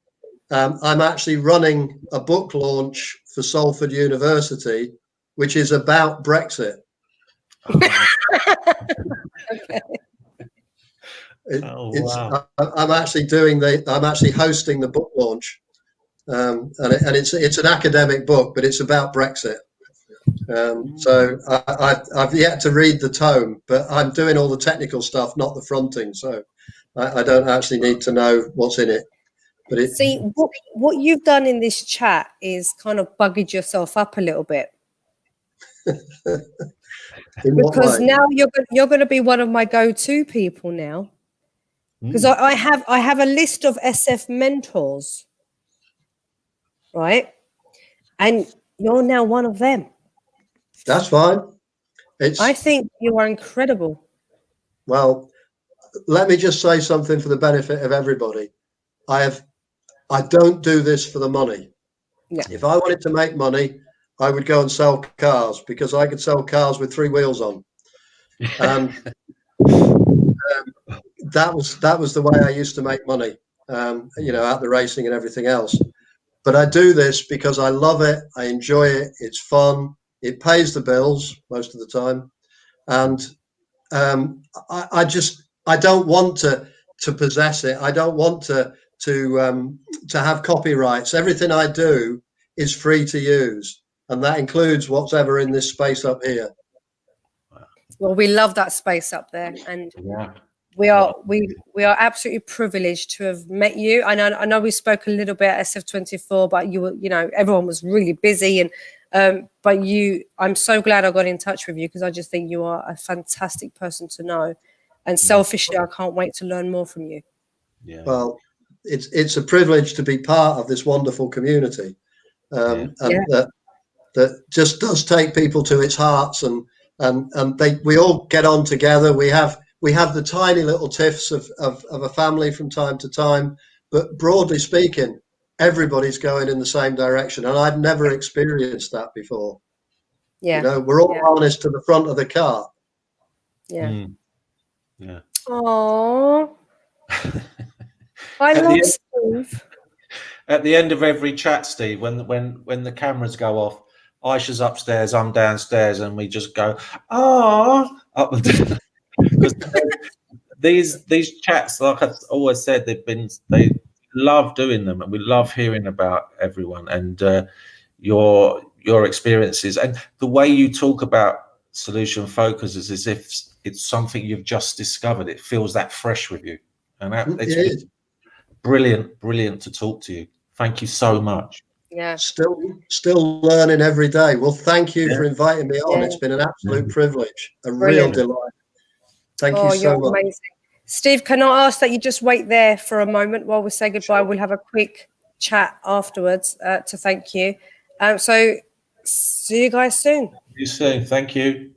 I'm actually running a book launch for Salford University, which is about Brexit. Okay. Wow. I'm actually hosting the book launch, and it's an academic book, but it's about Brexit. So I've yet to read the tome, but I'm doing all the technical stuff, not the fronting. So I don't actually need to know what's in it. But see what you've done in this chat is kind of buggered yourself up a little bit. Because now you're going to be one of my go-to people now. Because I have a list of SF mentors, right? And you're now one of them. That's fine. I think you are incredible. Well, let me just say something for the benefit of everybody. I don't do this for the money. Yeah. If I wanted to make money, I would go and sell cars, because I could sell cars with 3 wheels on. That was the way I used to make money, at the racing and everything else. But I do this because I love it. I enjoy it. It's fun. It pays the bills most of the time. And I don't want to possess it. I don't want to have copyrights. Everything I do is free to use, and that includes what's ever in this space up here. Well, we love that space up there, and we are absolutely privileged to have met you. I know we spoke a little bit at SF24, but you were, everyone was really busy, and but I'm so glad I got in touch with you, because I just think you are a fantastic person to know, and selfishly, I can't wait to learn more from you. Yeah. Well, it's a privilege to be part of this wonderful community, and that just does take people to its hearts, and we all get on together. We have the tiny little tiffs of a family from time to time, but broadly speaking, everybody's going in the same direction, and I'd never experienced that before. Yeah. You know, we're all harnessed to the front of the car. Yeah. Yeah. Oh, I love Steve. At the end of every chat, Steve, when the cameras go off, Aisha's upstairs, I'm downstairs, and we just go, "Ah!" up and down. Because these chats, like I've always said, they love doing them, and we love hearing about everyone and your experiences and the way you talk about solution focus is as if it's something you've just discovered. It feels that fresh with you, and it's brilliant to talk to you. Thank you so much. Yeah. Still learning every day. Well, thank you for inviting me on. It's been an absolute privilege, a real delight. Thank you so much. Amazing. Steve, can I ask that you just wait there for a moment while we say goodbye? Sure. We'll have a quick chat afterwards to thank you. So see you guys soon. See you soon. Thank you.